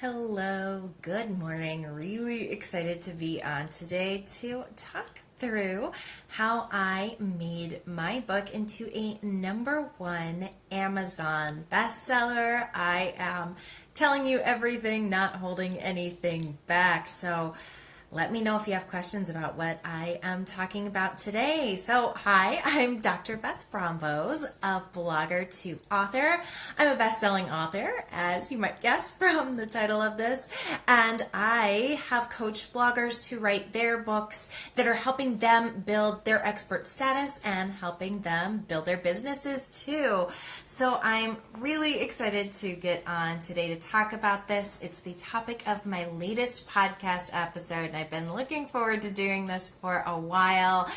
Hello, good morning. Really excited to be on today to talk through how I made my book into a #1 Amazon bestseller. I am telling you everything, not holding anything back. So let me know if you have questions about what I am talking about today. So, hi, I'm Dr. Beth Brombos, a blogger to author. I'm a best-selling author, as you might guess from the title of this, and I have coached bloggers to write their books that are helping them build their expert status and helping them build their businesses too. So, I'm really excited to get on today to talk about this. It's the topic of my latest podcast episode. I've been looking forward to doing this for a while,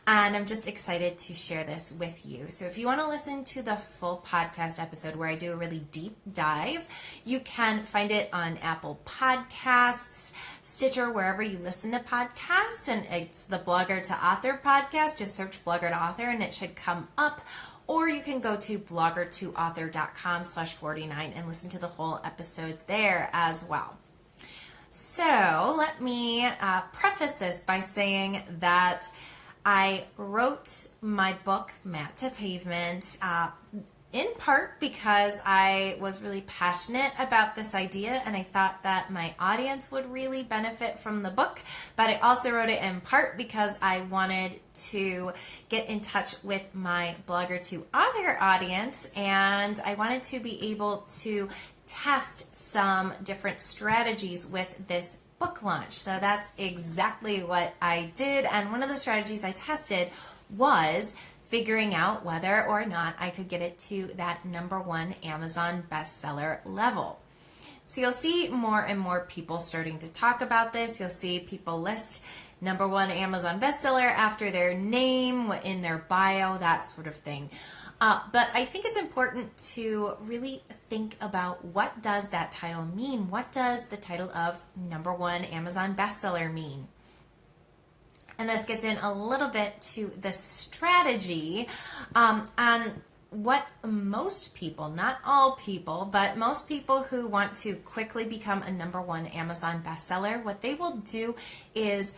and I'm just excited to share this with you. So if you want to listen to the full podcast episode where I do a really deep dive, you can find it on Apple Podcasts, Stitcher, wherever you listen to podcasts, and it's the Blogger to Author podcast. Just search Blogger to Author and it should come up. Or you can go to bloggertoauthor.com/49 and listen to the whole episode there as well. So let me preface this by saying that I wrote my book, Mat to Pavement, in part because I was really passionate about this idea and I thought that my audience would really benefit from the book, but I also wrote it in part because I wanted to get in touch with my blogger to author audience, and I wanted to be able to test some different strategies with this book launch. So that's exactly what I did, and one of the strategies I tested was figuring out whether or not I could get it to that #1 Amazon bestseller level. So you'll see more and more people starting to talk about this. You'll see people list #1 Amazon bestseller after their name, in their bio, that sort of thing. But I think it's important to really think about, what does that title mean? What does the title of #1 Amazon bestseller mean? And this gets in a little bit to the strategy and what most people, not all people, but most people who want to quickly become a #1 Amazon bestseller, what they will do is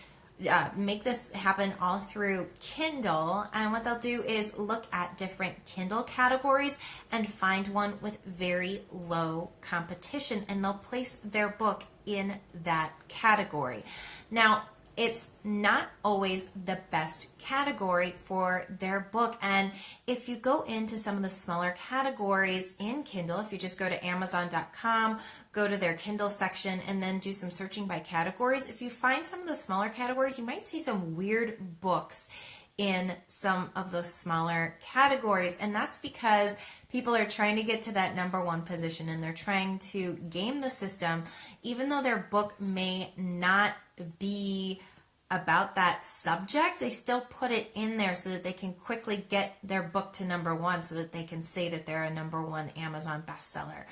make this happen all through Kindle, and what they'll do is look at different Kindle categories and find one with very low competition, and they'll place their book in that category. Now, it's not always the best category for their book, and if you go into some of the smaller categories in Kindle, if you just go to Amazon.com, go to their Kindle section, and then do some searching by categories, if you find some of the smaller categories, you might see some weird books in some of those smaller categories, and that's because people are trying to get to that #1 position, and they're trying to game the system, even though their book may not be about that subject. They still put it in there so that they can quickly get their book to #1, so that they can say that they're a #1 Amazon bestseller.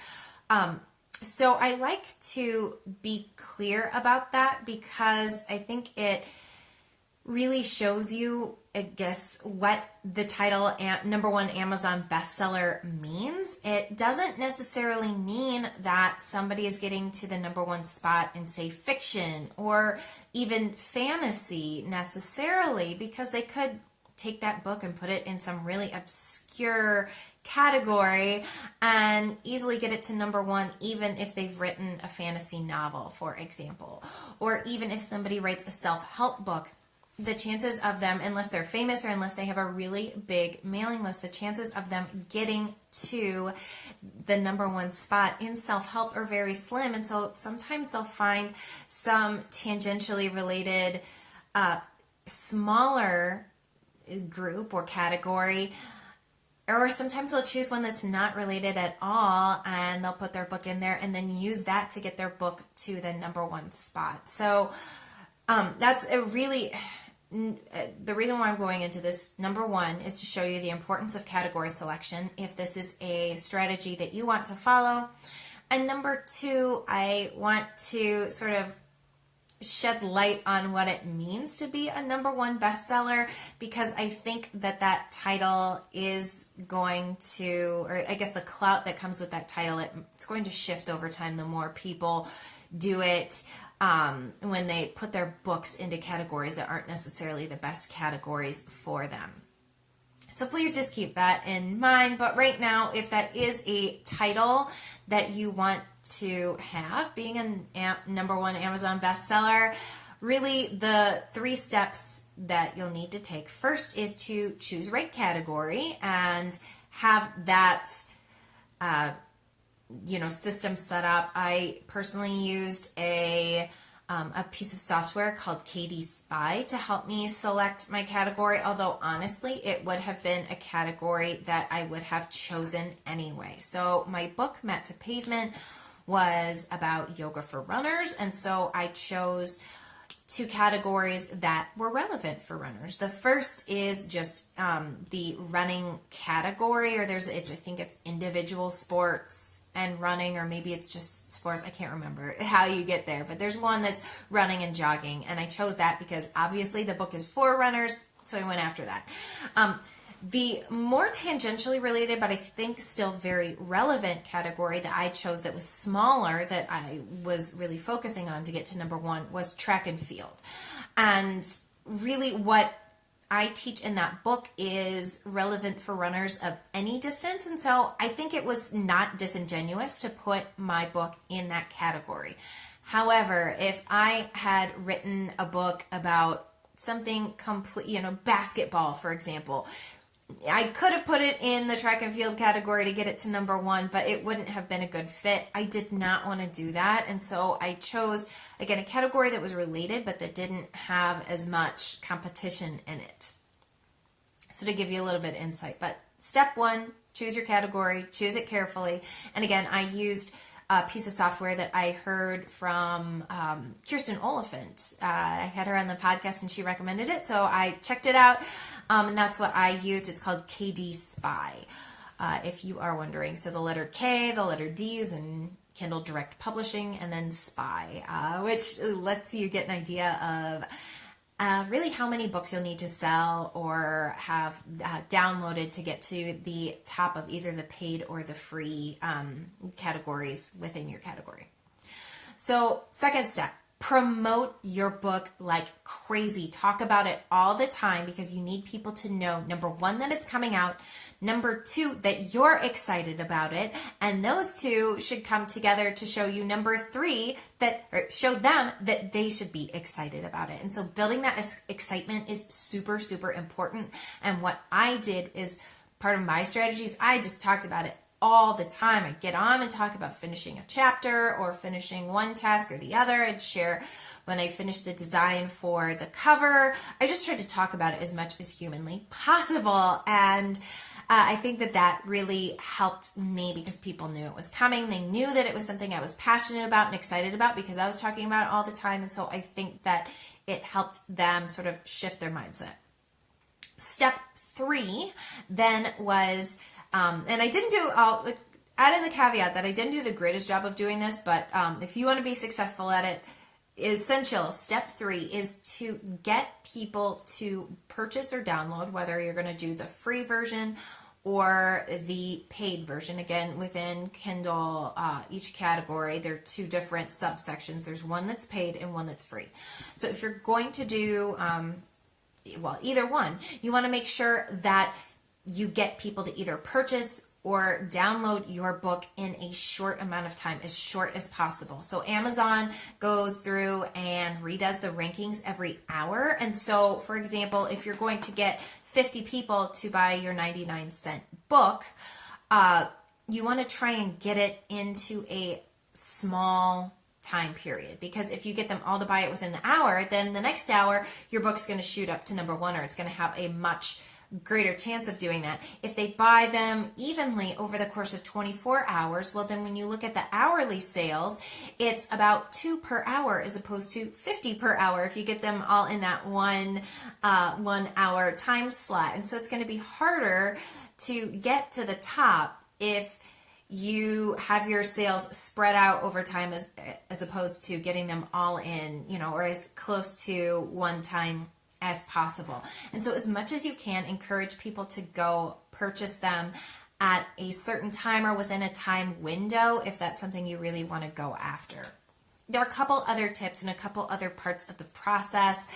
So I like to be clear about that, because I think it really shows you, I guess, what the title #1 Amazon bestseller means. It doesn't necessarily mean that somebody is getting to the #1 spot in, say, fiction or even fantasy necessarily, because they could take that book and put it in some really obscure category and easily get it to #1, even if they've written a fantasy novel, for example, or even if somebody writes a self-help book. The chances of them, unless they're famous or unless they have a really big mailing list, the chances of them getting to the #1 spot in self-help are very slim. And so sometimes they'll find some tangentially related smaller group or category, or sometimes they'll choose one that's not related at all, and they'll put their book in there and then use that to get their book to the #1 spot. So that's a really... The reason why I'm going into this, #1, is to show you the importance of category selection if this is a strategy that you want to follow. And #2, I want to sort of shed light on what it means to be a number one bestseller, because I think that that title is going to, or I guess the clout that comes with that title, it's going to shift over time the more people do it when they put their books into categories that aren't necessarily the best categories for them. So please just keep that in mind. But right now, if that is a title that you want to have, being a number one Amazon bestseller, really the 3 steps that you'll need to take. First is to choose the right category and have that system set up. I personally used a piece of software called KD Spy to help me select my category, although honestly it would have been a category that I would have chosen anyway. So my book, Mat to Pavement, was about yoga for runners, and so I chose 2 categories that were relevant for runners. The first is just the running category, or I think it's individual sports and running, or maybe it's just sports. I can't remember how you get there, but there's one that's running and jogging, and I chose that because obviously the book is for runners, so I went after that. The more tangentially related, but I think still very relevant category that I chose that was smaller, that I was really focusing on to get to number one, was track and field. And really what I teach in that book is relevant for runners of any distance. And so I think it was not disingenuous to put my book in that category. However, if I had written a book about something complete, basketball, for example, I could have put it in the track and field category to get it to number one, but it wouldn't have been a good fit. I did not want to do that. And so I chose, again, a category that was related, but that didn't have as much competition in it. So to give you a little bit of insight, but step 1, choose your category, choose it carefully. And again, I used a piece of software that I heard from Kirsten Oliphant. I had her on the podcast and she recommended it, so I checked it out, and that's what I used. It's called KD Spy, if you are wondering. So the letter K, the letter D is in Kindle Direct Publishing, and then Spy, which lets you get an idea of really how many books you'll need to sell or have downloaded to get to the top of either the paid or the free categories within your category. So second step, promote your book like crazy. Talk about it all the time, because you need people to know, number 1, that it's coming out, number 2, that you're excited about it, and those 2 should come together to show you, number 3, show them that they should be excited about it. And so building that excitement is super, super important. And what I did is, part of my strategies, I just talked about it all the time. I'd get on and talk about finishing a chapter or finishing one task or the other. I'd share when I finished the design for the cover. I just tried to talk about it as much as humanly possible. And I think that really helped me, because people knew it was coming. They knew that it was something I was passionate about and excited about, because I was talking about it all the time. And so I think that it helped them sort of shift their mindset. Step 3 then was, and I didn't do, I'll add in the caveat that I didn't do the greatest job of doing this, but if you want to be successful at it, essential step 3 is to get people to purchase or download, whether you're going to do the free version or the paid version. Again, within Kindle, each category, there are 2 different subsections. There's one that's paid and one that's free. So if you're going to do, either one, you want to make sure that you get people to either purchase or download your book in a short amount of time, as short as possible. So Amazon goes through and redoes the rankings every hour. And so, for example, if you're going to get 50 people to buy your 99-cent book, you want to try and get it into a small time period, because if you get them all to buy it within the hour, then the next hour your book's going to shoot up to number 1, or it's going to have a much greater chance of doing that. If they buy them evenly over the course of 24 hours, well, then when you look at the hourly sales, it's about 2 per hour as opposed to 50 per hour if you get them all in that 1 hour time slot. And so it's going to be harder to get to the top if you have your sales spread out over time as opposed to getting them all in, or as close to one time as possible. And so as much as you can, encourage people to go purchase them at a certain time or within a time window if that's something you really want to go after. There are a couple other tips and a couple other parts of the process,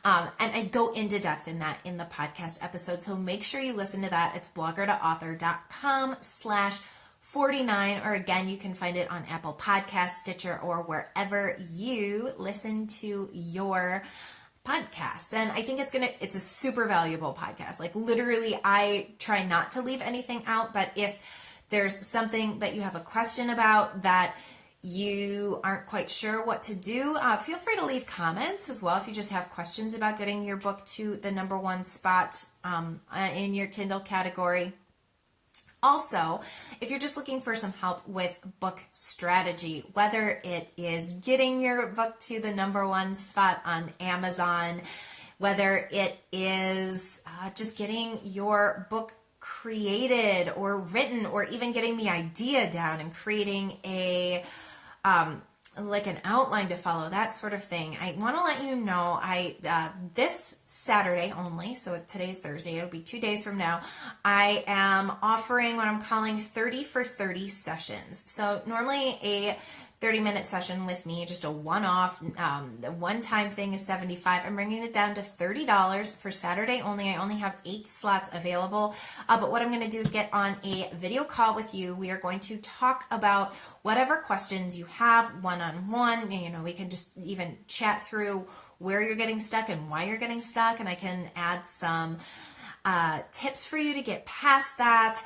and I go into depth in that in the podcast episode, so make sure you listen to that. It's blogger2author.com/49, or again, you can find it on Apple Podcasts, Stitcher, or wherever you listen to your podcasts. And I think it's a super valuable podcast. Like literally, I try not to leave anything out, but if there's something that you have a question about that you aren't quite sure what to do, feel free to leave comments as well if you just have questions about getting your book to the #1 spot in your Kindle category. Also, if you're just looking for some help with book strategy, whether it is getting your book to the #1 spot on Amazon, whether it is just getting your book created or written, or even getting the idea down and creating like an outline to follow, that sort of thing. I want to let you know, this Saturday only, so today's Thursday, it'll be 2 days from now, I am offering what I'm calling 30 for 30 sessions. So normally a 30-minute session with me, just a one-off, the one-time thing is $75. I'm bringing it down to $30 for Saturday only. I only have 8 slots available, but what I'm going to do is get on a video call with you. We are going to talk about whatever questions you have one-on-one. We can just even chat through where you're getting stuck and why you're getting stuck, and I can add some tips for you to get past that.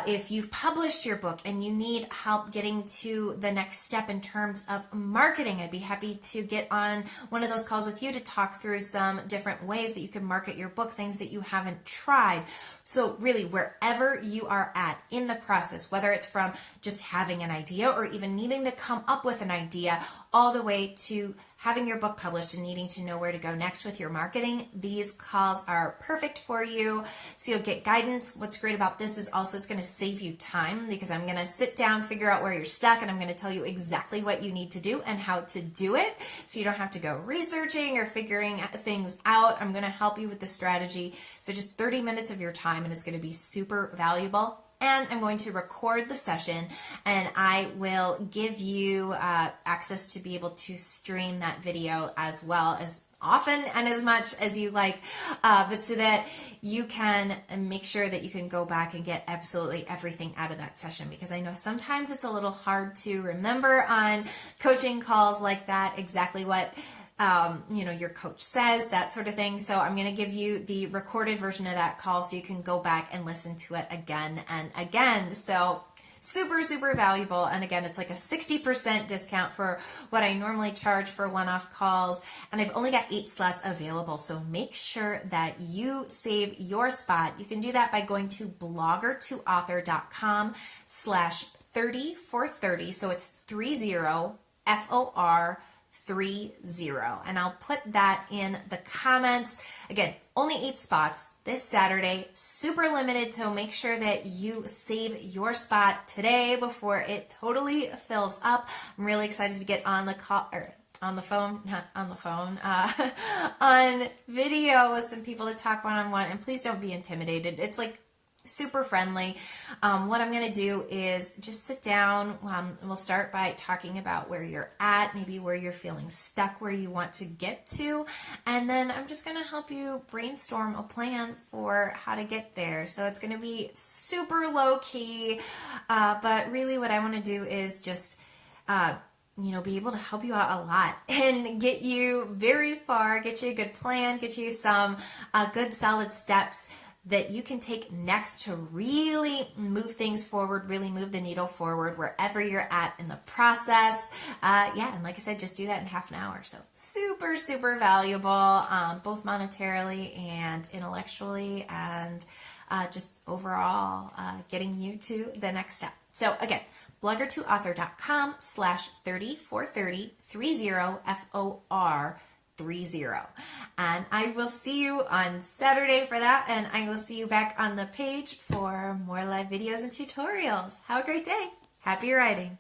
If you've published your book and you need help getting to the next step in terms of marketing, I'd be happy to get on one of those calls with you to talk through some different ways that you can market your book, things that you haven't tried. So really, wherever you are at in the process, whether it's from just having an idea or even needing to come up with an idea, all the way to having your book published and needing to know where to go next with your marketing, these calls are perfect for you. So you'll get guidance. What's great about this is also it's going to save you time, because I'm going to sit down, figure out where you're stuck, and I'm going to tell you exactly what you need to do and how to do it, so you don't have to go researching or figuring things out. I'm going to help you with the strategy. So just 30 minutes of your time, and it's going to be super valuable. And I'm going to record the session, and I will give you access to be able to stream that video as well, as often and as much as you like, but so that you can make sure that you can go back and get absolutely everything out of that session, because I know sometimes it's a little hard to remember on coaching calls like that exactly what your coach says, that sort of thing. So I'm going to give you the recorded version of that call so you can go back and listen to it again and again. So super, super valuable. And again, it's like a 60% discount for what I normally charge for one-off calls. And I've only got 8 slots available. So make sure that you save your spot. You can do that by going to blogger2author.com/30 for 30. So it's 30 FOR 30, and I'll put that in the comments. Again, only 8 spots this Saturday, super limited, so make sure that you save your spot today before it totally fills up. I'm really excited to get on the call, or on the phone, not on the phone, on video with some people to talk one-on-one, and please don't be intimidated. It's like super friendly. What I'm going to do is just sit down. We'll start by talking about where you're at, maybe where you're feeling stuck, where you want to get to, and then I'm just going to help you brainstorm a plan for how to get there. So it's going to be super low key, but really what I want to do is just be able to help you out a lot and get you very far, get you a good plan, get you some good solid steps that you can take next to really move things forward, really move the needle forward wherever you're at in the process. And like I said, just do that in half an hour. So super, super valuable, both monetarily and intellectually, and just overall getting you to the next step. So again, blogger2author.com/30 for 30, 30 FOR And I will see you on Saturday for that, and I will see you back on the page for more live videos and tutorials. Have a great day. Happy writing.